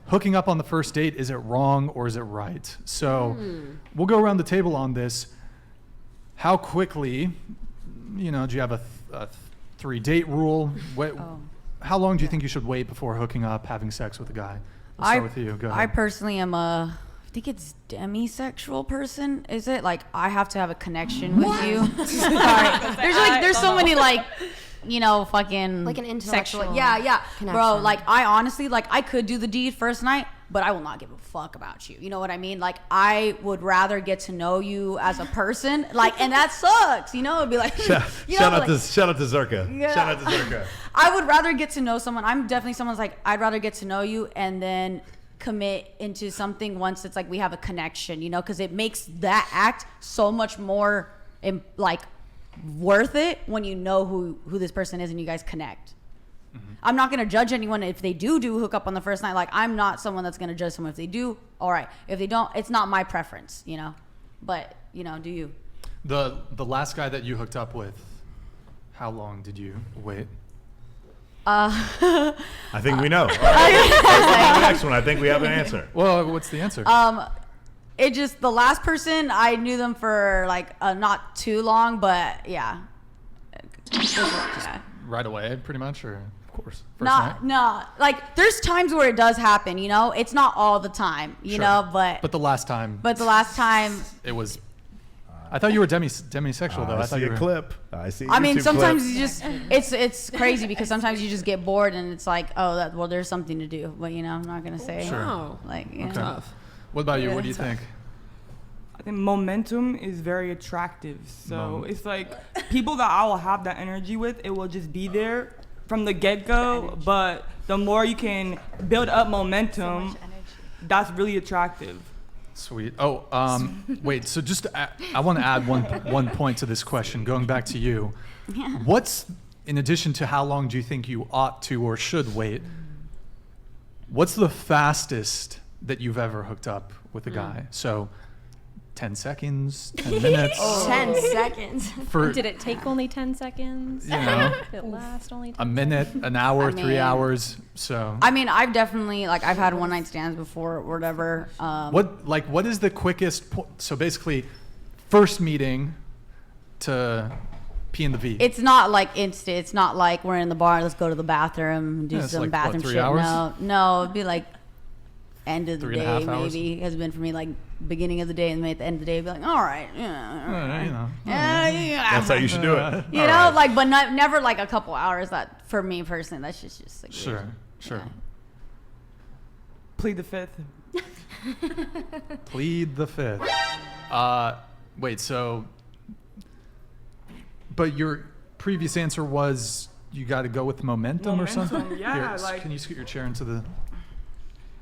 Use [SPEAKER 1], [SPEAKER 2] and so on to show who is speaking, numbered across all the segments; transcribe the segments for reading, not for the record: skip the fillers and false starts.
[SPEAKER 1] hooking up on the first date, is it wrong or is it right? So we'll go around the table on this. How quickly, do you have a 3-date rule? How long do you think you should wait before hooking up, having sex with a guy? We'll start with you. Go ahead.
[SPEAKER 2] I personally am I think it's demisexual person. Is it like I have to have a connection with you? Sorry. There's so many fucking
[SPEAKER 3] like an intellectual
[SPEAKER 2] sexual. Yeah.
[SPEAKER 3] Connection.
[SPEAKER 2] Bro, like I honestly I could do the deed first night, but I will not give a fuck about you. You know what I mean? Like I would rather get to know you as a person. And that sucks. It'd be like
[SPEAKER 4] shout out to Zerka.
[SPEAKER 2] Yeah.
[SPEAKER 4] Shout out to Zerka.
[SPEAKER 2] I would rather get to know someone. I'm definitely someone's I'd rather get to know you and then commit into something once it's we have a connection, because it makes that act so much more worth it when you know who this person is and you guys connect. I'm not going to judge anyone if they do hook up on the first night. I'm not someone that's going to judge someone if they do. All right. If they don't, it's not my preference, but do you?
[SPEAKER 1] The last guy that you hooked up with, how long did you wait?
[SPEAKER 4] I think we know. All right. The next one. I think we have an answer.
[SPEAKER 1] Well, what's the answer?
[SPEAKER 2] It just, the last person, I knew them for not too long, but yeah.
[SPEAKER 1] Just right away, pretty much, or of course.
[SPEAKER 2] No. There's times where it does happen, It's not all the time, you know, but.
[SPEAKER 1] But the last time. It was. I thought you were demisexual though.
[SPEAKER 4] I thought you were a clip. I see.
[SPEAKER 2] I mean, sometimes you just it's crazy because sometimes you just get bored and it's there's something to do, but I'm not gonna say.
[SPEAKER 1] Sure.
[SPEAKER 2] Okay.
[SPEAKER 1] What about you? What do you think?
[SPEAKER 5] I think momentum is very attractive. So it's people that I will have that energy with, it will just be there from the get-go. But the more you can build up momentum, that's really attractive.
[SPEAKER 1] Sweet. Wait. So I want to add one point to this question. Going back to you, what's in addition to how long do you think you ought to or should wait? What's the fastest that you've ever hooked up with a guy? So 10 seconds, 10 minutes.
[SPEAKER 3] 10 seconds.
[SPEAKER 6] Did it take only 10 seconds?
[SPEAKER 1] Did
[SPEAKER 6] it last only 10
[SPEAKER 1] a minute, an hour, 3 hours? So.
[SPEAKER 2] I mean, I've definitely I've had one night stands before or whatever.
[SPEAKER 1] What is the quickest? So basically, first meeting to pee in the V.
[SPEAKER 2] It's not instant. It's not we're in the bar. Let's go to the bathroom, do some bathroom
[SPEAKER 1] 3
[SPEAKER 2] shit.
[SPEAKER 1] hours?
[SPEAKER 2] No, it'd be end of the day maybe. Has been for me beginning of the day and at the end of the day be all right, yeah.
[SPEAKER 4] That's how you should do it.
[SPEAKER 2] But never a couple hours. That for me personally, that's just
[SPEAKER 1] sure.
[SPEAKER 2] Yeah.
[SPEAKER 5] Plead the fifth.
[SPEAKER 1] Plead the fifth. Wait, so but your previous answer was you got to go with momentum or something?
[SPEAKER 5] Yeah.
[SPEAKER 1] Here, can you scoot your chair into the...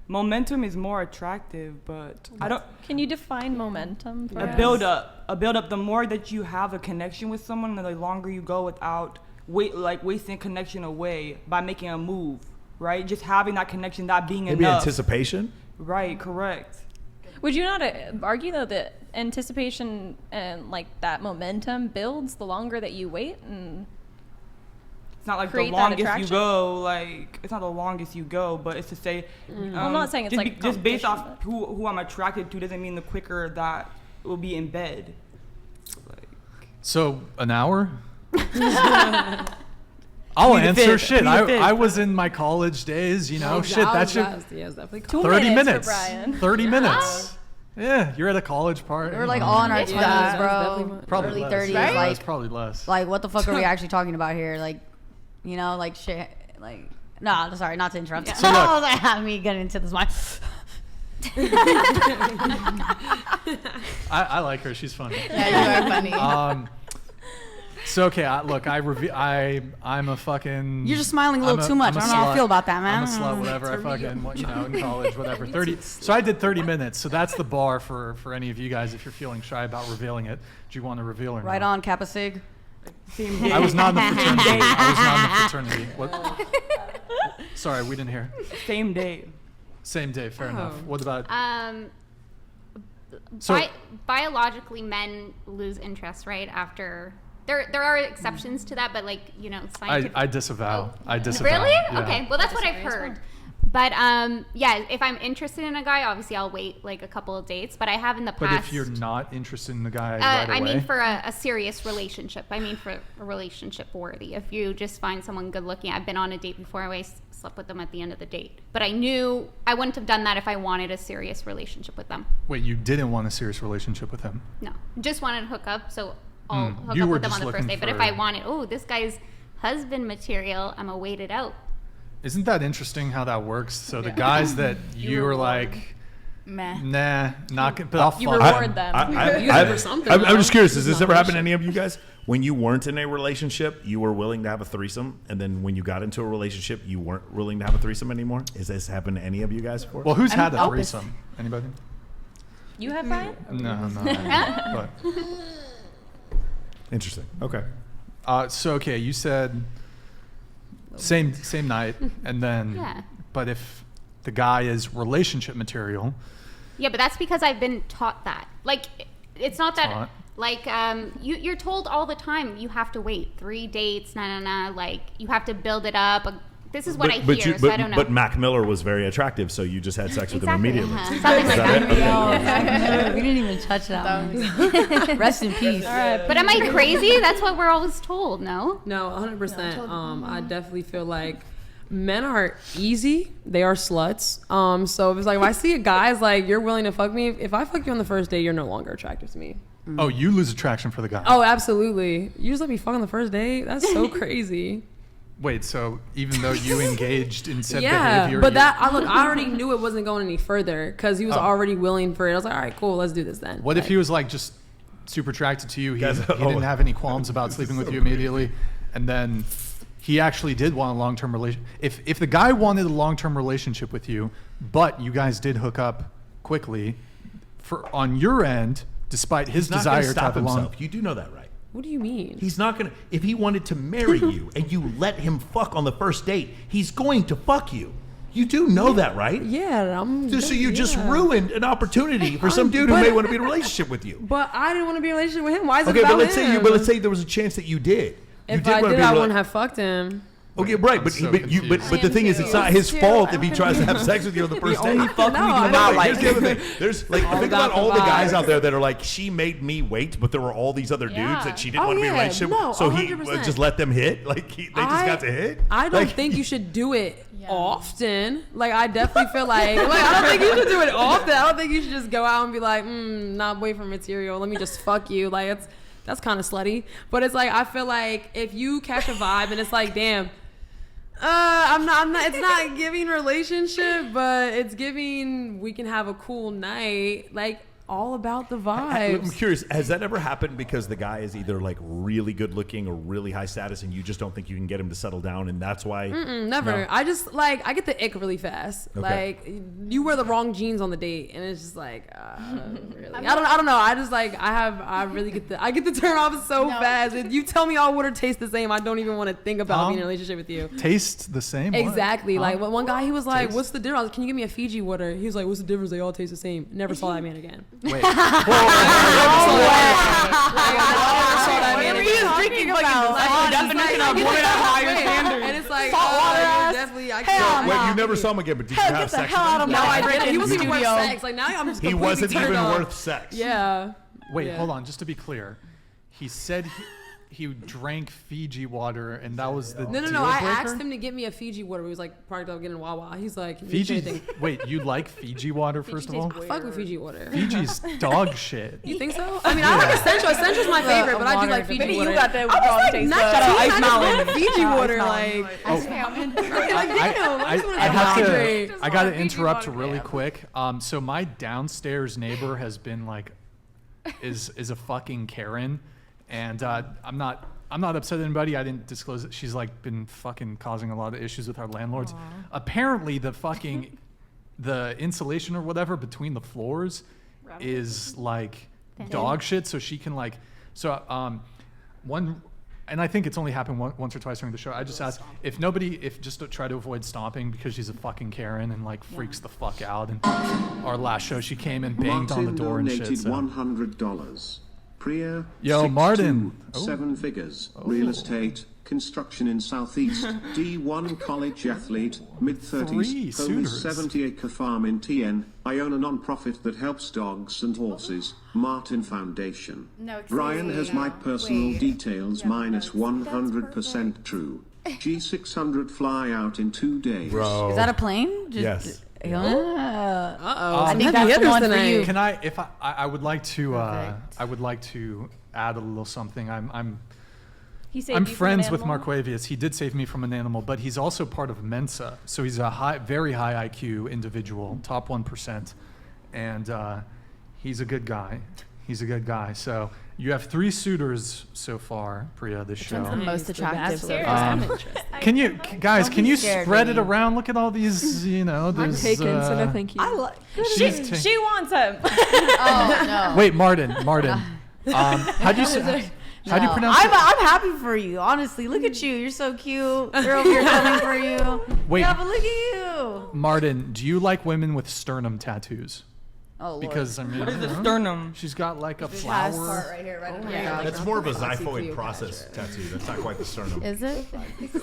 [SPEAKER 5] Momentum is more attractive, but I don't...
[SPEAKER 6] Can you define momentum for us?
[SPEAKER 5] A build-up. The more that you have a connection with someone, the longer you go without wasting connection away by making a move, right? Just having that connection, that being enough.
[SPEAKER 4] Maybe anticipation?
[SPEAKER 5] Right, correct.
[SPEAKER 6] Would you not argue, though, that anticipation and, that momentum builds the longer that you wait and...
[SPEAKER 5] It's not the longest you go, it's not the longest you go, but it's to say...
[SPEAKER 6] I'm not saying it's
[SPEAKER 5] just based off who I'm attracted to doesn't mean the quicker that it will be in bed.
[SPEAKER 1] So, an hour? I'll answer shit. I was in my college days, shit, that shit... 30 minutes. 30 minutes. Yeah, you're at a college party.
[SPEAKER 2] We're all in our 20s, bro.
[SPEAKER 1] Probably
[SPEAKER 2] early
[SPEAKER 1] less.
[SPEAKER 2] 30s.
[SPEAKER 1] Right? It's probably less.
[SPEAKER 2] What the fuck are we actually talking about here? Shit, no, sorry, not to interrupt.
[SPEAKER 1] So look,
[SPEAKER 2] me getting into this mic.
[SPEAKER 1] I like her. She's funny.
[SPEAKER 2] Yeah, you are funny.
[SPEAKER 1] So okay, I'm a fucking.
[SPEAKER 2] You're just smiling a little too much. I don't know how I feel about that, man.
[SPEAKER 1] I'm a slut, whatever. I fucking, in college, whatever. 30. So I did 30 minutes. So that's the bar for any of you guys if you're feeling shy about revealing it. Do you want to reveal or not?
[SPEAKER 2] Right on, Kappa Sig.
[SPEAKER 1] I was not in the fraternity. What? Sorry, we didn't hear.
[SPEAKER 5] Same day.
[SPEAKER 1] Fair enough. What about?
[SPEAKER 7] Biologically, men lose interest right after. There are exceptions to that, but scientific.
[SPEAKER 1] I disavow.
[SPEAKER 7] Really?
[SPEAKER 1] Yeah.
[SPEAKER 7] Okay. Well, that's what I've heard. But yeah, if I'm interested in a guy, obviously I'll wait like a couple of dates. But I have in the past.
[SPEAKER 1] But if you're not interested in the guy right away?
[SPEAKER 7] I mean for a serious relationship. I mean for a relationship worthy. If you just find someone good looking, I've been on a date before. I always slept with them at the end of the date. But I knew I wouldn't have done that if I wanted a serious relationship with them.
[SPEAKER 1] Wait, you didn't want a serious relationship with him?
[SPEAKER 7] No, just wanted to hook up. So I'll hook
[SPEAKER 1] You
[SPEAKER 7] up
[SPEAKER 1] were
[SPEAKER 7] with them
[SPEAKER 1] just
[SPEAKER 7] on the first
[SPEAKER 1] looking
[SPEAKER 7] date. But if
[SPEAKER 1] for-
[SPEAKER 7] I wanted, this guy's husband material, I'm gonna wait it out.
[SPEAKER 1] Isn't that interesting how that works? So the guys that you were like,
[SPEAKER 2] Meh.
[SPEAKER 1] nah, not good, but I'll
[SPEAKER 6] You
[SPEAKER 1] fuck
[SPEAKER 6] reward
[SPEAKER 1] them.
[SPEAKER 6] them.
[SPEAKER 8] Use it for something,
[SPEAKER 4] I'm
[SPEAKER 8] though.
[SPEAKER 4] just curious. Has
[SPEAKER 8] It's
[SPEAKER 4] this ever
[SPEAKER 8] not
[SPEAKER 4] happened to any
[SPEAKER 8] bullshit.
[SPEAKER 4] of you guys? When you weren't in a relationship, you were willing to have a threesome, and then when you got into a relationship, you weren't willing to have a threesome anymore? Has this happened to any of you guys before?
[SPEAKER 1] Well, who's had a
[SPEAKER 2] open.
[SPEAKER 1] threesome? Anybody?
[SPEAKER 6] You have Brian?
[SPEAKER 1] No. But,
[SPEAKER 4] Interesting. Okay.
[SPEAKER 1] so okay, you said same night, and then.
[SPEAKER 7] Yeah.
[SPEAKER 1] But if the guy is relationship material,
[SPEAKER 7] Yeah, but that's because I've been taught that. Like, it's not that.
[SPEAKER 1] Taught?
[SPEAKER 7] Like, you're told all the time you have to wait 3 dates. Like you have to build it up. This is what I hear. So I don't know.
[SPEAKER 4] But Mac Miller was very attractive, so you just had sex with him immediately.
[SPEAKER 7] Something like
[SPEAKER 4] Is
[SPEAKER 7] that.
[SPEAKER 4] that it?
[SPEAKER 2] We didn't even touch that one. Rest in peace.
[SPEAKER 7] But am I crazy? That's what we're always told. No.
[SPEAKER 8] No, 100%. I definitely feel like men are easy. They are sluts. So if it's like, if I see a guy's like, you're willing to fuck me, if I fuck you on the first day, you're no longer attractive to me.
[SPEAKER 1] oh, you lose attraction for the guy.
[SPEAKER 8] Oh, absolutely. You just let me fuck on the first date? That's so crazy.
[SPEAKER 1] Wait, so even though you engaged in said
[SPEAKER 8] Yeah,
[SPEAKER 1] behavior,
[SPEAKER 8] but
[SPEAKER 1] you-
[SPEAKER 8] I already knew it wasn't going any further because he was already willing for it. I was like, all right, cool, let's do this then.
[SPEAKER 1] What if
[SPEAKER 8] Like,
[SPEAKER 1] he was like just super attracted to you? He
[SPEAKER 4] Guys,
[SPEAKER 1] didn't have any qualms about sleeping with you immediately, and then he actually did want a long-term relation. If the guy wanted a long-term relationship with you, but you guys did hook up quickly, on your end, despite his
[SPEAKER 4] He's not gonna
[SPEAKER 1] desire to
[SPEAKER 4] stop
[SPEAKER 1] have a long.
[SPEAKER 4] himself. You do know that, right?
[SPEAKER 8] What do you mean?
[SPEAKER 4] He's not gonna. If he wanted to marry you and you let him fuck on the first date, he's going to fuck you. You do know that, right?
[SPEAKER 8] Yeah,
[SPEAKER 4] So you just
[SPEAKER 8] yeah.
[SPEAKER 4] ruined an opportunity for some dude who may want to be in a relationship with you.
[SPEAKER 8] But I didn't want to be in a relationship with him. Why is it
[SPEAKER 4] Okay,
[SPEAKER 8] about
[SPEAKER 4] but let's
[SPEAKER 8] him?
[SPEAKER 4] say there was a chance that you did.
[SPEAKER 8] If
[SPEAKER 4] you
[SPEAKER 8] I
[SPEAKER 4] wanna
[SPEAKER 8] did,
[SPEAKER 4] be in
[SPEAKER 8] I
[SPEAKER 4] a rela-
[SPEAKER 8] wouldn't have fucked him.
[SPEAKER 4] Okay, right,
[SPEAKER 1] I'm
[SPEAKER 4] but
[SPEAKER 1] so
[SPEAKER 4] but
[SPEAKER 1] confused.
[SPEAKER 4] the thing is, it's not his fault if he tries to have sex with you on the first date.
[SPEAKER 5] only fuck
[SPEAKER 8] No,
[SPEAKER 5] me
[SPEAKER 8] I
[SPEAKER 5] do
[SPEAKER 8] know.
[SPEAKER 5] not
[SPEAKER 4] Wait,
[SPEAKER 5] like.
[SPEAKER 4] here's the other thing. There's like think about
[SPEAKER 8] about
[SPEAKER 4] all
[SPEAKER 8] the
[SPEAKER 4] the guys
[SPEAKER 8] vibes.
[SPEAKER 4] out there that are like, she made me wait, but there were all these other dudes
[SPEAKER 6] Yeah.
[SPEAKER 4] that she didn't
[SPEAKER 8] Oh,
[SPEAKER 4] want to be in a
[SPEAKER 8] yeah.
[SPEAKER 4] relationship
[SPEAKER 8] No,
[SPEAKER 4] with, so he
[SPEAKER 8] 100%.
[SPEAKER 4] just let them hit. Like they just got to hit.
[SPEAKER 8] I don't
[SPEAKER 4] Like,
[SPEAKER 8] think you should do it often. Like I definitely feel like I don't think you should do it often. I don't think you should just go out and be like, not wait for material. Let me just fuck you. Like that's kind of slutty. But it's like I feel like if you catch a vibe and it's like, damn. I'm not. It's not giving relationship, but it's giving. We can have a cool night. Like all about the
[SPEAKER 4] I'm
[SPEAKER 8] vibes.
[SPEAKER 4] curious, has that ever happened because the guy is either like really good looking or really high status and you just don't think you can get him to settle down and that's why?
[SPEAKER 8] Never.
[SPEAKER 4] No.
[SPEAKER 8] I just like I get the ick really fast.
[SPEAKER 4] Okay.
[SPEAKER 8] Like you wear the wrong jeans on the date, and it's just like really. I don't know. I just like I really get the turn off so fast. If you tell me all water tastes the same, I don't even want to think about being in a relationship with you.
[SPEAKER 1] Taste the same. What?
[SPEAKER 8] Exactly. Like one guy, he was like,
[SPEAKER 1] Taste?
[SPEAKER 8] "What's the difference? Can you give me a Fiji water?" He was like, "What's the difference? They all taste the same." Never saw that man again.
[SPEAKER 1] Wait.
[SPEAKER 5] Drinking fucking definition of woman at higher standards.
[SPEAKER 8] And it's like,
[SPEAKER 2] Saltwater ass.
[SPEAKER 8] definitely. I
[SPEAKER 2] Hell
[SPEAKER 8] can't.
[SPEAKER 4] Wait, you never saw him again, but did you have
[SPEAKER 2] Get the
[SPEAKER 4] sex
[SPEAKER 2] hell out
[SPEAKER 4] with
[SPEAKER 2] of
[SPEAKER 4] him?
[SPEAKER 8] No, I
[SPEAKER 2] my
[SPEAKER 8] didn't. He wasn't even worth
[SPEAKER 2] studio.
[SPEAKER 8] sex. Like now, I'm just
[SPEAKER 4] He
[SPEAKER 8] completely
[SPEAKER 4] wasn't
[SPEAKER 8] turned
[SPEAKER 4] even
[SPEAKER 8] off.
[SPEAKER 4] worth sex.
[SPEAKER 8] Yeah.
[SPEAKER 1] Wait,
[SPEAKER 8] Yeah.
[SPEAKER 1] hold on. Just to be clear, he said he drank Fiji water, and that was the
[SPEAKER 8] No.
[SPEAKER 1] deal
[SPEAKER 8] I
[SPEAKER 1] breaker?
[SPEAKER 8] asked him to get me a Fiji water. He was like, parked up getting Wawa. He's like, "Can you get
[SPEAKER 1] Fiji.
[SPEAKER 8] anything?"
[SPEAKER 1] Wait, you like Fiji water first of all?
[SPEAKER 8] I fuck with Fiji water.
[SPEAKER 1] Fiji's dog shit.
[SPEAKER 8] You think so? I mean, I like Essential. Essential's my favorite, but I do like Fiji
[SPEAKER 2] Maybe
[SPEAKER 8] water.
[SPEAKER 2] you got the
[SPEAKER 8] I was
[SPEAKER 2] wrong
[SPEAKER 8] like,
[SPEAKER 2] taste
[SPEAKER 8] not
[SPEAKER 2] buds.
[SPEAKER 5] Shout out Ice
[SPEAKER 8] I
[SPEAKER 5] Mountain.
[SPEAKER 8] just Fiji water, like.
[SPEAKER 1] I got to interrupt really quick. So my downstairs neighbor has been like, is a fucking Karen, and I'm not upset at anybody. I didn't disclose it. She's like been fucking causing a lot of issues with our landlords. Apparently the insulation or whatever between the floors is like dog shit. So she can like, one. And I think it's only happened once or twice during the show. I just asked if just to try to avoid stomping because she's a fucking Karen and like freaks the fuck out. And our last show, she came and banged on the door and shit.
[SPEAKER 9] Donated
[SPEAKER 1] So.
[SPEAKER 9] $100. Priya.
[SPEAKER 1] Yo,
[SPEAKER 9] 6'2",
[SPEAKER 1] Martin.
[SPEAKER 9] 7 figures. Real estate. construction in Southeast, D1 college athlete, mid-30s, home is 70-acre farm in TN. I own a non-profit that helps dogs and horses, Martin Foundation.
[SPEAKER 2] No,
[SPEAKER 9] Ryan has my personal details minus 100% true. G600 fly out in 2 days.
[SPEAKER 4] Bro.
[SPEAKER 2] Is that a plane?
[SPEAKER 4] Yes.
[SPEAKER 2] I think that's the one for you.
[SPEAKER 1] Can I? If I would like to. I would like to add a little something.
[SPEAKER 6] He saved
[SPEAKER 1] I'm
[SPEAKER 6] you from an
[SPEAKER 1] friends with
[SPEAKER 6] animal?
[SPEAKER 1] Marquavius. He did save me from an animal, but he's also part of Mensa. So he's a very high IQ individual, top 1%, and he's a good guy. He's a good guy. So you have 3 suitors so far, Priya, this show.
[SPEAKER 2] The most attractive.
[SPEAKER 1] Can you guys? Can you
[SPEAKER 2] scared,
[SPEAKER 1] spread it
[SPEAKER 2] baby.
[SPEAKER 1] around? Look at all these. You know,
[SPEAKER 8] I'm
[SPEAKER 1] there's.
[SPEAKER 8] taken, so no thank you.
[SPEAKER 6] She wants him.
[SPEAKER 2] Oh no.
[SPEAKER 1] Wait, Martin. How do you say? How do you pronounce it?
[SPEAKER 2] I'm happy for you, honestly. Look at you. You're so cute. They're over here coming for you.
[SPEAKER 1] Wait.
[SPEAKER 2] Yeah, but look at you.
[SPEAKER 1] Martin, do you like women with sternum tattoos?
[SPEAKER 2] Oh, Lord.
[SPEAKER 1] Because I mean,
[SPEAKER 5] What is
[SPEAKER 1] you
[SPEAKER 5] the
[SPEAKER 1] know,
[SPEAKER 5] sternum?
[SPEAKER 1] she's got like a
[SPEAKER 2] This
[SPEAKER 1] flower.
[SPEAKER 2] part right here, right
[SPEAKER 4] That's more of a xiphoid process tattoo. That's not quite the sternum.
[SPEAKER 3] Is it?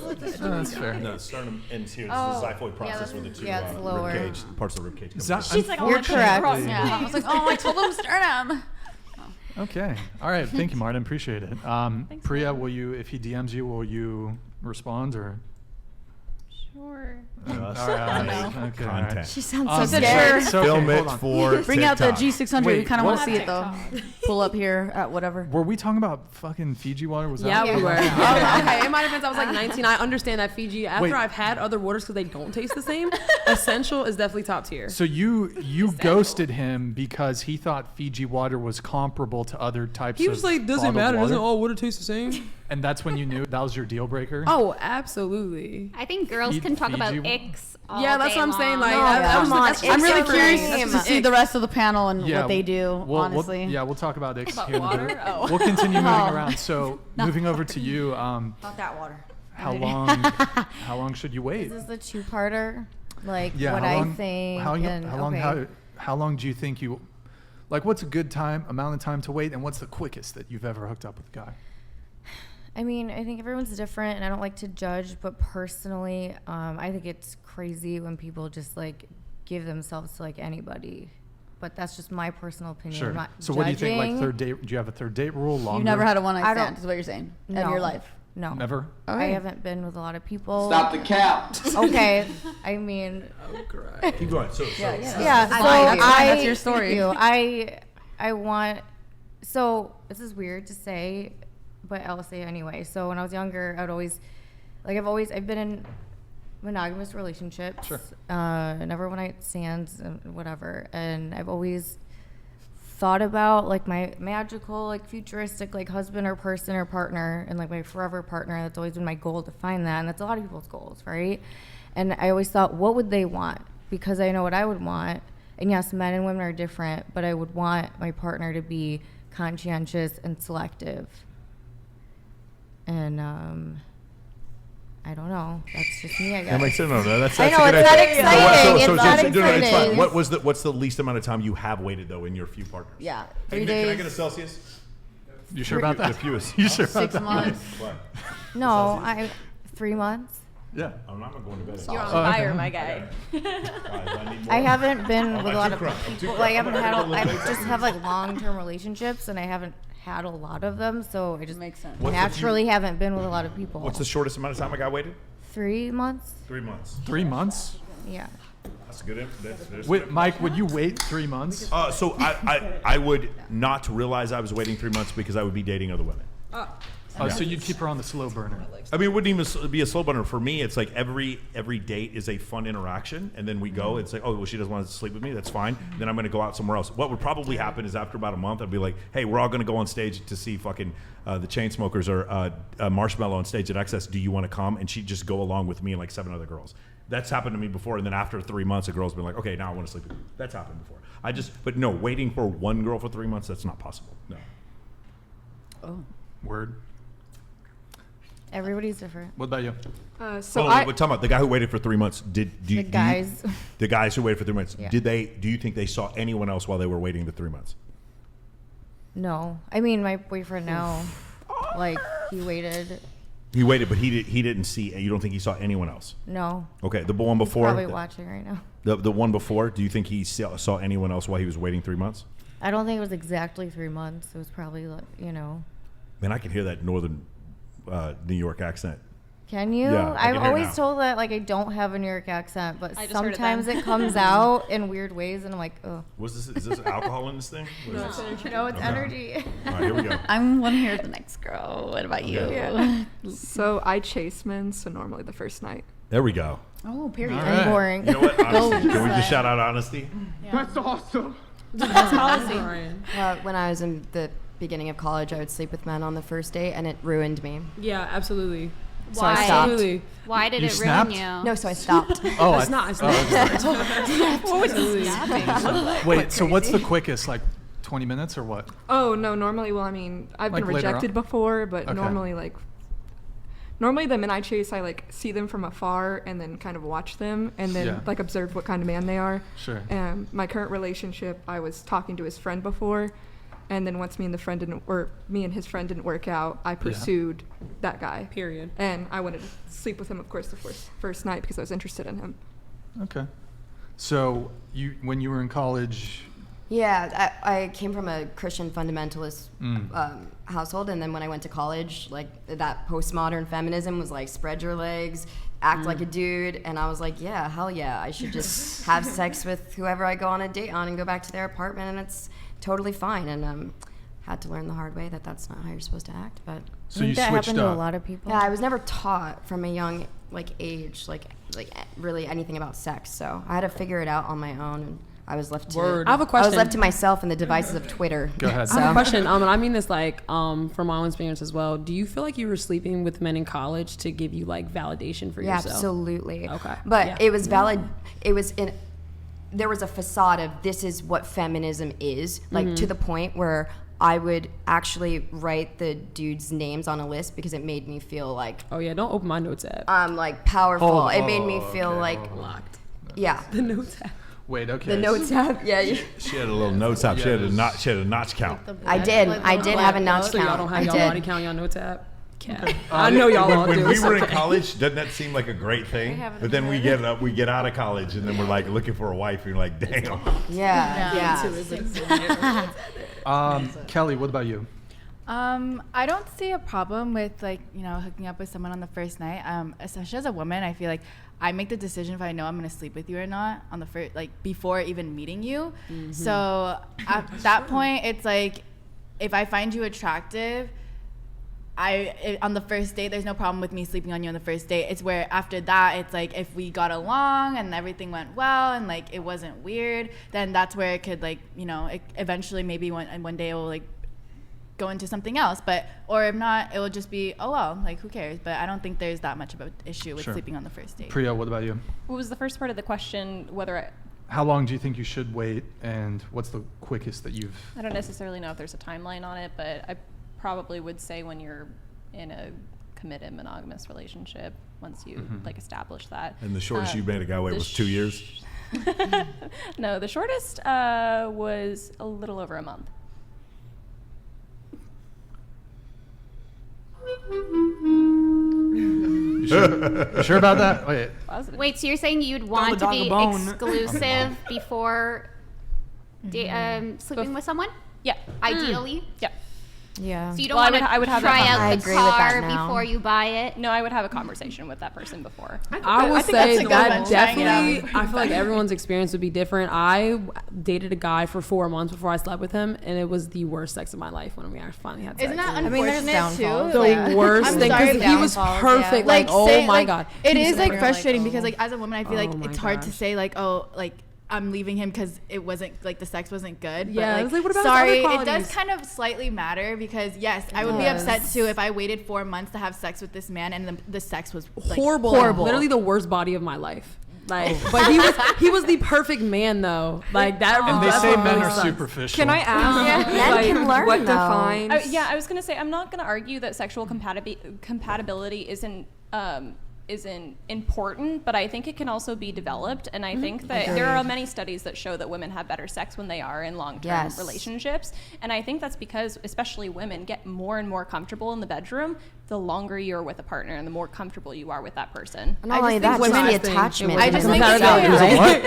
[SPEAKER 1] Oh, that's fair.
[SPEAKER 4] No, sternum and here is
[SPEAKER 3] Oh,
[SPEAKER 4] the xiphoid process
[SPEAKER 3] that's-
[SPEAKER 4] where the 2
[SPEAKER 3] yeah, it's lower.
[SPEAKER 4] rib cage, parts of the rib cage.
[SPEAKER 1] Is that,
[SPEAKER 6] She's like, oh,
[SPEAKER 2] You're correct.
[SPEAKER 1] unfortunately-
[SPEAKER 2] Yeah. I was like, oh, I told him sternum.
[SPEAKER 1] Okay. All right. Thank you, Martin. Appreciate it. Priya, will you, if he DMs you, will you respond or?
[SPEAKER 6] Sure.
[SPEAKER 1] All right. Okay. all right.
[SPEAKER 4] Content.
[SPEAKER 3] She sounds
[SPEAKER 1] Um,
[SPEAKER 3] so scared.
[SPEAKER 1] so-
[SPEAKER 4] Film
[SPEAKER 1] okay,
[SPEAKER 4] it
[SPEAKER 1] hold on.
[SPEAKER 4] for
[SPEAKER 2] Bring out the
[SPEAKER 4] TikTok.
[SPEAKER 2] G600.
[SPEAKER 1] Wait,
[SPEAKER 2] We kind of want
[SPEAKER 1] what?
[SPEAKER 2] to see it though. Pull up here at whatever.
[SPEAKER 1] Were we talking about fucking Fiji water? Was
[SPEAKER 8] Yeah,
[SPEAKER 1] that?
[SPEAKER 8] we were.
[SPEAKER 1] Okay.
[SPEAKER 8] Okay, in my defense, I was like 19. I understand that Fiji. After
[SPEAKER 1] Wait.
[SPEAKER 8] I've had other waters because they don't taste the same, Essential is definitely top tier.
[SPEAKER 1] So you ghosted him because he thought Fiji water was comparable to other types of
[SPEAKER 8] He was like, doesn't
[SPEAKER 1] bottled
[SPEAKER 8] matter.
[SPEAKER 1] water?
[SPEAKER 8] Doesn't all water taste the same?
[SPEAKER 1] And that's when you knew that was your deal breaker?
[SPEAKER 8] Oh, absolutely.
[SPEAKER 7] I think girls
[SPEAKER 1] Feed-
[SPEAKER 7] can talk about
[SPEAKER 1] Fiji-
[SPEAKER 7] icks all
[SPEAKER 8] Yeah, that's
[SPEAKER 7] day
[SPEAKER 8] what I'm saying.
[SPEAKER 7] long.
[SPEAKER 8] Like,
[SPEAKER 3] No,
[SPEAKER 8] that was
[SPEAKER 3] come on,
[SPEAKER 8] that's just
[SPEAKER 3] it's
[SPEAKER 2] I'm really
[SPEAKER 3] so
[SPEAKER 2] curious
[SPEAKER 3] lame.
[SPEAKER 2] to see the rest of the panel and what they do,
[SPEAKER 1] we'll-
[SPEAKER 2] honestly.
[SPEAKER 1] we'll talk about Ix
[SPEAKER 6] About
[SPEAKER 1] here in a
[SPEAKER 6] water?
[SPEAKER 1] bit.
[SPEAKER 6] Oh.
[SPEAKER 1] We'll continue moving around. So moving over to you,
[SPEAKER 2] Not that water.
[SPEAKER 1] how long should you wait?
[SPEAKER 3] Is this a 2-parter? Like
[SPEAKER 1] Yeah,
[SPEAKER 3] what
[SPEAKER 1] how long,
[SPEAKER 3] I think.
[SPEAKER 1] how,
[SPEAKER 3] and,
[SPEAKER 1] how long
[SPEAKER 3] okay.
[SPEAKER 1] how long do you think you like what's a good amount of time to wait, and what's the quickest that you've ever hooked up with a guy?
[SPEAKER 3] I mean, I think everyone's different, and I don't like to judge, but personally, I think it's crazy when people just like give themselves to like anybody. But that's just my personal opinion.
[SPEAKER 1] Sure.
[SPEAKER 3] I'm not
[SPEAKER 1] So what do you think, like
[SPEAKER 3] judging.
[SPEAKER 1] third date? Do you have a third date rule? Longer?
[SPEAKER 2] You've never had a one night
[SPEAKER 3] I don't-
[SPEAKER 2] stand, is what you're saying, in
[SPEAKER 3] No.
[SPEAKER 2] your life.
[SPEAKER 3] No.
[SPEAKER 1] Never?
[SPEAKER 3] I haven't been with a lot of people.
[SPEAKER 10] Stop the cap.
[SPEAKER 3] Okay. I mean,
[SPEAKER 4] Keep going. So,
[SPEAKER 3] yeah. So
[SPEAKER 2] fine, that's your story.
[SPEAKER 3] Thank you. I want. So this is weird to say, but I'll say it anyway. So when I was younger, I've been in monogamous relationships.
[SPEAKER 1] Sure.
[SPEAKER 3] Never one night stands and whatever. And I've always thought about like my magical, like futuristic, like husband or person or partner, and like my forever partner. That's always been my goal to find that, and that's a lot of people's goals, right? And I always thought, what would they want? Because I know what I would want. And yes, men and women are different, but I would want my partner to be conscientious and selective. And I don't know. That's just me, I guess.
[SPEAKER 4] that makes sense. No, that's
[SPEAKER 3] I
[SPEAKER 4] a
[SPEAKER 3] know,
[SPEAKER 4] good
[SPEAKER 3] it's not
[SPEAKER 4] idea.
[SPEAKER 3] exciting. It's not
[SPEAKER 4] no, it's fine.
[SPEAKER 3] exciting.
[SPEAKER 4] What's the least amount of time you have waited though in your few partners?
[SPEAKER 2] Yeah,
[SPEAKER 4] Hey,
[SPEAKER 2] 3
[SPEAKER 4] Nick, can I
[SPEAKER 2] days,
[SPEAKER 4] get a Celsius?
[SPEAKER 1] You sure about
[SPEAKER 4] The
[SPEAKER 1] that?
[SPEAKER 4] fewest.
[SPEAKER 1] You sure about
[SPEAKER 2] 6
[SPEAKER 1] that?
[SPEAKER 2] months.
[SPEAKER 4] What?
[SPEAKER 3] No, 3 months.
[SPEAKER 1] Yeah.
[SPEAKER 4] I'm not going to bed.
[SPEAKER 6] You're on
[SPEAKER 1] okay.
[SPEAKER 6] fire, my guy.
[SPEAKER 4] Guys, I need more.
[SPEAKER 3] I haven't been
[SPEAKER 4] Oh,
[SPEAKER 3] with a
[SPEAKER 4] I'm
[SPEAKER 3] lot
[SPEAKER 4] too
[SPEAKER 3] of
[SPEAKER 4] crunk. I'm too
[SPEAKER 3] people.
[SPEAKER 4] crunk.
[SPEAKER 3] Like, I haven't
[SPEAKER 4] I'm
[SPEAKER 3] had.
[SPEAKER 4] gonna
[SPEAKER 3] I
[SPEAKER 4] go a little
[SPEAKER 3] just
[SPEAKER 4] bit.
[SPEAKER 3] have like long-term relationships, and I haven't had a lot of them. So I just
[SPEAKER 2] Makes sense.
[SPEAKER 4] What's the
[SPEAKER 3] naturally haven't been with a lot of people.
[SPEAKER 4] What's the shortest amount of time a guy waited?
[SPEAKER 3] 3 months?
[SPEAKER 4] 3 months.
[SPEAKER 1] 3 months?
[SPEAKER 3] Yeah.
[SPEAKER 4] That's good. That's
[SPEAKER 1] Wait, Mike, would you wait 3 months?
[SPEAKER 4] So I would not realize I was waiting 3 months because I would be dating other women.
[SPEAKER 1] Oh, so you'd keep her on the slow burner.
[SPEAKER 4] I mean, it wouldn't even be a slow burner. For me, it's like every date is a fun interaction, and then we go. It's like, oh, well, she doesn't want to sleep with me. That's fine. Then I'm going to go out somewhere else. What would probably happen is after about a month, I'd be like, hey, we're all going to go on stage to see fucking the Chainsmokers or Marshmello on stage at Access. Do you want to come? And she'd just go along with me and like 7 other girls. That's happened to me before. And then after 3 months, a girl's been like, okay, now I want to sleep with you. That's happened before. But no, waiting for one girl for 3 months, that's not possible. No.
[SPEAKER 2] Oh.
[SPEAKER 1] Word.
[SPEAKER 3] Everybody's different.
[SPEAKER 1] What about you?
[SPEAKER 8] So
[SPEAKER 4] But talking about the guy who waited for 3 months, the guys who waited for 3 months,
[SPEAKER 3] Yeah.
[SPEAKER 4] do you think they saw anyone else while they were waiting the 3 months?
[SPEAKER 3] No. I mean, my boyfriend now, like, he waited
[SPEAKER 4] He waited, but he didn't see. You don't think he saw anyone else?
[SPEAKER 3] No.
[SPEAKER 4] Okay, the one before.
[SPEAKER 3] Probably watching right now.
[SPEAKER 4] The one before. Do you think he saw anyone else while he was waiting 3 months?
[SPEAKER 3] I don't think it was exactly 3 months. It was probably like,
[SPEAKER 4] Man, I can hear that northern New York accent.
[SPEAKER 3] Can you?
[SPEAKER 4] Yeah, I
[SPEAKER 3] I've
[SPEAKER 4] can hear
[SPEAKER 3] always
[SPEAKER 4] now.
[SPEAKER 3] told that like I don't have a New York accent, but
[SPEAKER 6] I just heard it
[SPEAKER 3] sometimes
[SPEAKER 6] then.
[SPEAKER 3] it comes out in weird ways, and I'm like, oh.
[SPEAKER 4] Is this alcohol in this thing? What is this?
[SPEAKER 3] No, it's
[SPEAKER 4] Okay.
[SPEAKER 3] energy.
[SPEAKER 4] All right, here we go.
[SPEAKER 2] I'm one here the next girl. What about you?
[SPEAKER 4] Okay.
[SPEAKER 10] So I chase men, so normally the first night.
[SPEAKER 4] There we go.
[SPEAKER 2] Oh, period.
[SPEAKER 1] All right.
[SPEAKER 3] Boring.
[SPEAKER 4] You know what? Honesty. Can we just shout out honesty?
[SPEAKER 10] That's awesome.
[SPEAKER 11] When I was in the beginning of college, I would sleep with men on the first date, and it ruined me.
[SPEAKER 8] Yeah, absolutely.
[SPEAKER 11] So I
[SPEAKER 7] Why?
[SPEAKER 11] stopped.
[SPEAKER 8] Absolutely.
[SPEAKER 7] Why did
[SPEAKER 1] You
[SPEAKER 7] it
[SPEAKER 1] snapped?
[SPEAKER 7] ruin you?
[SPEAKER 11] No, so I stopped.
[SPEAKER 1] Oh,
[SPEAKER 8] It's not. It's not. Absolutely.
[SPEAKER 1] Wait, so what's the quickest? Like 20 minutes or what?
[SPEAKER 10] Oh no, normally, well, I mean, I've
[SPEAKER 1] Like
[SPEAKER 10] been
[SPEAKER 1] later
[SPEAKER 10] rejected
[SPEAKER 1] on?
[SPEAKER 10] before, but
[SPEAKER 1] Okay.
[SPEAKER 10] normally the men I chase, I like see them from afar and then kind of watch them and then
[SPEAKER 1] Yeah.
[SPEAKER 10] like observe what kind of man they are.
[SPEAKER 1] Sure.
[SPEAKER 10] My current relationship, I was talking to his friend before, and then once me and his friend didn't work out, I pursued that guy.
[SPEAKER 8] Period.
[SPEAKER 10] And I wanted to sleep with him, of course, the first night because I was interested in him.
[SPEAKER 1] Okay. So when you were in college,
[SPEAKER 11] Yeah, I came from a Christian fundamentalist household, and then when I went to college, like that postmodern feminism was like spread your legs, act like a dude, and I was like, yeah, hell yeah, I should just have sex with whoever I go on a date on and go back to their apartment, and it's totally fine. And had to learn the hard way that that's not how you're supposed to act. But
[SPEAKER 1] so
[SPEAKER 3] I
[SPEAKER 1] you
[SPEAKER 3] think that
[SPEAKER 1] switched
[SPEAKER 3] happened to a
[SPEAKER 1] up.
[SPEAKER 3] lot of people.
[SPEAKER 11] yeah, I was never taught from a young age like really anything about sex, so I had to figure it out on my own, and I was left to
[SPEAKER 8] Word. I have a
[SPEAKER 11] I
[SPEAKER 8] question.
[SPEAKER 11] was left to myself and the devices of Twitter.
[SPEAKER 1] Go ahead.
[SPEAKER 11] So.
[SPEAKER 8] I have a question. And I mean this like from my own experience as well. Do you feel like you were sleeping with men in college to give you like validation for
[SPEAKER 11] Yeah,
[SPEAKER 8] yourself?
[SPEAKER 11] absolutely.
[SPEAKER 8] Okay.
[SPEAKER 11] But
[SPEAKER 8] Yeah.
[SPEAKER 11] it was valid. It was there was a facade of this is what feminism is, like to the point where I would actually write the dudes' names on a list because it made me feel like
[SPEAKER 8] Oh yeah, don't open my notes app.
[SPEAKER 11] I'm like powerful.
[SPEAKER 1] Oh,
[SPEAKER 11] it made me feel
[SPEAKER 1] okay,
[SPEAKER 11] like
[SPEAKER 1] hold on.
[SPEAKER 8] Locked.
[SPEAKER 11] yeah.
[SPEAKER 8] The notes app.
[SPEAKER 1] Wait, okay.
[SPEAKER 11] The notes app. Yeah,
[SPEAKER 4] She had a little notes app. She had a notch count.
[SPEAKER 11] I did have a notch
[SPEAKER 8] So y'all
[SPEAKER 11] count.
[SPEAKER 8] don't
[SPEAKER 11] I
[SPEAKER 8] have y'all body
[SPEAKER 11] did.
[SPEAKER 8] count on notes app. Okay. I know y'all all
[SPEAKER 4] When
[SPEAKER 8] do.
[SPEAKER 4] we
[SPEAKER 8] It's
[SPEAKER 4] were in
[SPEAKER 8] okay.
[SPEAKER 4] college, doesn't that seem like a great thing? But then we get out of college, and then we're like looking for a wife, and you're like, damn.
[SPEAKER 11] Yeah.
[SPEAKER 1] Kelly, what about you?
[SPEAKER 12] I don't see a problem with hooking up with someone on the first night. Especially as a woman, I feel like I make the decision if I know I'm going to sleep with you or not on the first, before even meeting you. So at that point, it's like if I find you attractive, on the first date, there's no problem with me sleeping on you on the first date. It's where after that, it's like if we got along and everything went well and like it wasn't weird, then that's where it could eventually maybe one day it will go into something else, or if not, it will just be who cares. But I don't think there's that much of an issue with
[SPEAKER 1] Sure.
[SPEAKER 12] sleeping on the first date.
[SPEAKER 1] Priya, what about you?
[SPEAKER 6] What was the first part of the question?
[SPEAKER 1] How long do you think you should wait, and what's the quickest that you've?
[SPEAKER 6] I don't necessarily know if there's a timeline on it, but I probably would say when you're in a committed monogamous relationship, once you establish that.
[SPEAKER 4] And the shortest you made a guy wait was 2 years?
[SPEAKER 6] No, the shortest was a little over a month.
[SPEAKER 1] You sure about that? Wait.
[SPEAKER 7] Wait, so you're saying you'd want to
[SPEAKER 5] dog
[SPEAKER 7] be
[SPEAKER 5] a bone.
[SPEAKER 7] exclusive before sleeping with someone?
[SPEAKER 6] Yeah.
[SPEAKER 7] Ideally?
[SPEAKER 6] Yeah.
[SPEAKER 3] Yeah.
[SPEAKER 7] So you don't
[SPEAKER 6] Well,
[SPEAKER 7] want
[SPEAKER 6] I would
[SPEAKER 7] to
[SPEAKER 6] have
[SPEAKER 7] try
[SPEAKER 6] that
[SPEAKER 7] out
[SPEAKER 11] I
[SPEAKER 7] the
[SPEAKER 11] agree with that
[SPEAKER 7] car
[SPEAKER 11] now.
[SPEAKER 7] before you buy it?
[SPEAKER 6] No, I would have a conversation with that person before.
[SPEAKER 8] I would
[SPEAKER 12] think
[SPEAKER 8] say
[SPEAKER 12] that's a good
[SPEAKER 8] that
[SPEAKER 12] one, trying it
[SPEAKER 8] definitely. I feel like everyone's experience would be different. I dated a guy for 4 months before I slept with him, and it was the worst sex of my life when we finally had sex.
[SPEAKER 12] Isn't that
[SPEAKER 3] I mean, there's
[SPEAKER 12] unfortunate too?
[SPEAKER 3] downfalls.
[SPEAKER 8] the worst
[SPEAKER 12] I'm
[SPEAKER 8] thing
[SPEAKER 12] sorry,
[SPEAKER 8] because he was
[SPEAKER 3] downfalls,
[SPEAKER 8] perfect.
[SPEAKER 3] yeah.
[SPEAKER 8] Like, oh
[SPEAKER 12] say,
[SPEAKER 8] my god,
[SPEAKER 12] it
[SPEAKER 8] He
[SPEAKER 12] is
[SPEAKER 8] was
[SPEAKER 12] frustrating
[SPEAKER 8] oh.
[SPEAKER 12] because as a woman, I feel like
[SPEAKER 8] Oh my
[SPEAKER 12] it's hard to
[SPEAKER 8] gosh.
[SPEAKER 12] say I'm leaving him because it wasn't the sex wasn't good.
[SPEAKER 8] Yeah,
[SPEAKER 12] but,
[SPEAKER 8] it's like, what about his
[SPEAKER 12] sorry,
[SPEAKER 8] other
[SPEAKER 12] it does
[SPEAKER 8] qualities?
[SPEAKER 12] kind of slightly matter because yes, I would be upset too if I waited 4 months to have sex with this man and the sex was
[SPEAKER 8] horrible. Literally the worst body of my life. But he was the perfect man though. Like that.
[SPEAKER 1] And they
[SPEAKER 8] that's
[SPEAKER 1] say
[SPEAKER 8] what
[SPEAKER 1] men
[SPEAKER 8] really
[SPEAKER 1] are
[SPEAKER 8] sucks.
[SPEAKER 1] superficial.
[SPEAKER 10] Can I ask
[SPEAKER 11] Men can learn,
[SPEAKER 10] what
[SPEAKER 11] though.
[SPEAKER 10] defines?
[SPEAKER 6] I was going to say, I'm not going to argue that sexual compatibility isn't isn't important, but I think it can also be developed. And I think that there are many studies that show that women have better sex when they are in long-term relationships. And I think that's because especially women get more and more comfortable in the bedroom the longer you're with a partner and the more comfortable you are with that person.
[SPEAKER 11] Not only that, just the attachment.
[SPEAKER 8] I just think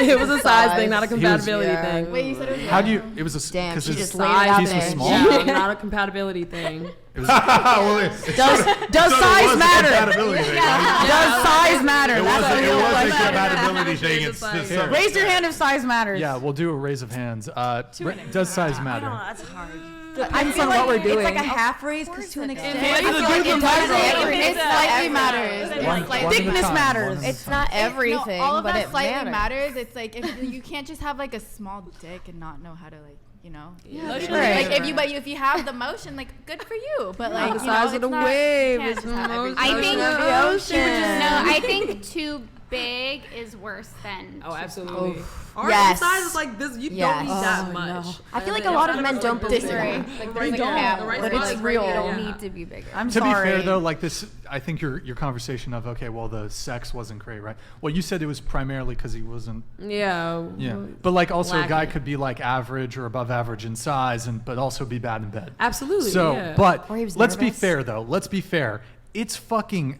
[SPEAKER 8] it was a size thing, not a compatibility thing.
[SPEAKER 12] Wait, you said it was
[SPEAKER 1] How do you? It was a
[SPEAKER 11] Damn,
[SPEAKER 1] because
[SPEAKER 11] she
[SPEAKER 1] his
[SPEAKER 11] just laid it out
[SPEAKER 1] piece was
[SPEAKER 11] there.
[SPEAKER 1] small.
[SPEAKER 8] Yeah, not a compatibility thing.
[SPEAKER 1] It was,
[SPEAKER 2] Does size matter? Does size matter?
[SPEAKER 4] It
[SPEAKER 2] That's
[SPEAKER 4] wasn't,
[SPEAKER 2] the
[SPEAKER 4] it
[SPEAKER 2] real
[SPEAKER 4] wasn't
[SPEAKER 2] question.
[SPEAKER 4] compatibility thing. It's just
[SPEAKER 2] Raise your hand if size matters.
[SPEAKER 1] yeah, we'll do a raise of hands. Does size matter?
[SPEAKER 2] That's hard.
[SPEAKER 8] Depends on what we're doing.
[SPEAKER 2] It's like a half raise because to an extent.
[SPEAKER 5] I feel like
[SPEAKER 12] It doesn't. It slightly matters.
[SPEAKER 1] One at a
[SPEAKER 2] Thickness
[SPEAKER 1] time,
[SPEAKER 2] matters.
[SPEAKER 1] one at a
[SPEAKER 3] It's
[SPEAKER 1] time.
[SPEAKER 3] not everything,
[SPEAKER 12] all of
[SPEAKER 3] but
[SPEAKER 12] that
[SPEAKER 3] it
[SPEAKER 12] slightly
[SPEAKER 3] matters.
[SPEAKER 12] matters. It's like if you can't just have like a small dick and not know how to like, you know.
[SPEAKER 8] Right.
[SPEAKER 12] Like if you have the motion, like good for you. But like
[SPEAKER 8] the
[SPEAKER 12] you
[SPEAKER 8] size
[SPEAKER 12] know,
[SPEAKER 8] of the
[SPEAKER 12] it's not,
[SPEAKER 8] wave
[SPEAKER 12] you can't
[SPEAKER 8] is
[SPEAKER 12] just have everything.
[SPEAKER 7] I think
[SPEAKER 8] ocean.
[SPEAKER 7] no, I think too big is worse than
[SPEAKER 8] Oh, absolutely. Or
[SPEAKER 11] Yes.
[SPEAKER 8] the size is like this. You
[SPEAKER 11] Yes.
[SPEAKER 8] don't need that much.
[SPEAKER 11] I feel like a lot of men don't believe
[SPEAKER 12] Disagree.
[SPEAKER 11] that.
[SPEAKER 12] Like
[SPEAKER 8] They
[SPEAKER 12] there's like a
[SPEAKER 8] don't.
[SPEAKER 12] gap.
[SPEAKER 8] The right
[SPEAKER 3] But
[SPEAKER 8] spot
[SPEAKER 3] it's
[SPEAKER 8] is
[SPEAKER 3] real.
[SPEAKER 8] right
[SPEAKER 3] You
[SPEAKER 8] here.
[SPEAKER 3] don't need to be bigger.
[SPEAKER 2] I'm
[SPEAKER 1] To
[SPEAKER 2] sorry.
[SPEAKER 1] be fair though, like this, I think your conversation of okay, well the sex wasn't great, right? Well, you said it was primarily because he wasn't.
[SPEAKER 8] Yeah.
[SPEAKER 1] Yeah, but like also a guy
[SPEAKER 8] Lacking.
[SPEAKER 1] could be like average or above average in size, but also be bad in bed.
[SPEAKER 8] Absolutely.
[SPEAKER 1] So,
[SPEAKER 8] yeah.
[SPEAKER 1] but
[SPEAKER 11] Or he was
[SPEAKER 1] let's be
[SPEAKER 11] nervous.
[SPEAKER 1] fair though. Let's be fair. It's fucking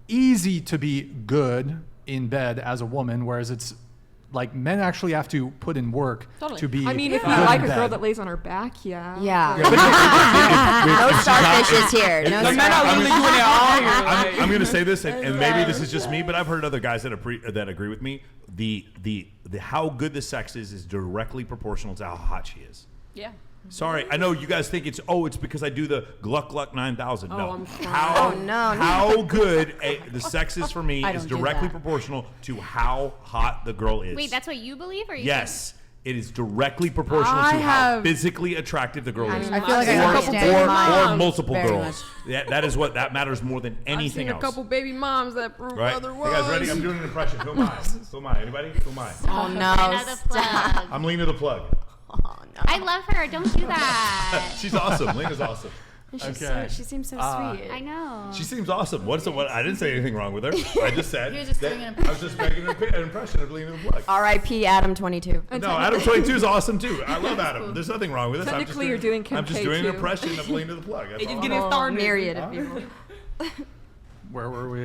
[SPEAKER 1] easy to be good in bed as a woman, whereas it's like men actually have to put in work
[SPEAKER 6] Totally.
[SPEAKER 1] to be.
[SPEAKER 10] I mean, if
[SPEAKER 1] good
[SPEAKER 10] you like
[SPEAKER 1] in
[SPEAKER 10] a girl
[SPEAKER 1] bed.
[SPEAKER 10] that lays on her back, yeah.
[SPEAKER 11] Yeah. No starfishes here. No
[SPEAKER 5] The men are
[SPEAKER 11] starfishes.
[SPEAKER 5] literally doing it all here.
[SPEAKER 4] I'm going to say this, and maybe this is just me, but I've heard other guys that agree with me. The how good the sex is directly proportional to how hot she is.
[SPEAKER 6] Yeah.
[SPEAKER 4] Sorry, I know you guys think it's because I do the Gluck Gluck 9000. No,
[SPEAKER 8] I'm crying.
[SPEAKER 4] how good the sex is for me
[SPEAKER 2] I
[SPEAKER 4] is
[SPEAKER 2] don't do
[SPEAKER 4] directly
[SPEAKER 2] that.
[SPEAKER 4] proportional to how hot the girl is.
[SPEAKER 7] Wait, that's what you believe, or you
[SPEAKER 4] Yes, it is directly proportional
[SPEAKER 8] I
[SPEAKER 4] to how
[SPEAKER 8] have-
[SPEAKER 4] physically attractive the girl is.
[SPEAKER 2] I feel like I
[SPEAKER 8] Or-
[SPEAKER 2] understand
[SPEAKER 8] or-
[SPEAKER 2] mine
[SPEAKER 4] or multiple
[SPEAKER 2] very
[SPEAKER 4] girls. That is what that matters more than
[SPEAKER 8] I've
[SPEAKER 4] anything
[SPEAKER 8] seen a
[SPEAKER 4] else.
[SPEAKER 8] couple baby moms that prove
[SPEAKER 4] Right? You
[SPEAKER 8] otherwise.
[SPEAKER 4] guys ready? I'm doing an impression. Who am I? Who am I? Anybody? Who am I?
[SPEAKER 11] Oh no.
[SPEAKER 7] Another plug.
[SPEAKER 4] I'm Lena the Plug.
[SPEAKER 7] I love her. Don't do that.
[SPEAKER 4] She's awesome. Lena's awesome.
[SPEAKER 1] Okay.
[SPEAKER 11] She seems so sweet.
[SPEAKER 7] I know.
[SPEAKER 4] She seems awesome. What? I didn't say anything wrong with her. I just said
[SPEAKER 12] You're just
[SPEAKER 4] that
[SPEAKER 12] doing an
[SPEAKER 4] I was just making an impression of Lena the Plug.
[SPEAKER 11] R.I.P. Adam 22.
[SPEAKER 4] No, Adam 22 is awesome too. I love Adam. There's nothing wrong with this.
[SPEAKER 10] Technically, you're doing
[SPEAKER 4] I'm just
[SPEAKER 10] Kim
[SPEAKER 4] doing an
[SPEAKER 10] K, too.
[SPEAKER 4] impression of Lena the Plug. That's
[SPEAKER 5] Just
[SPEAKER 4] all.
[SPEAKER 5] getting started.
[SPEAKER 11] Myriad of people.
[SPEAKER 1] Where were we?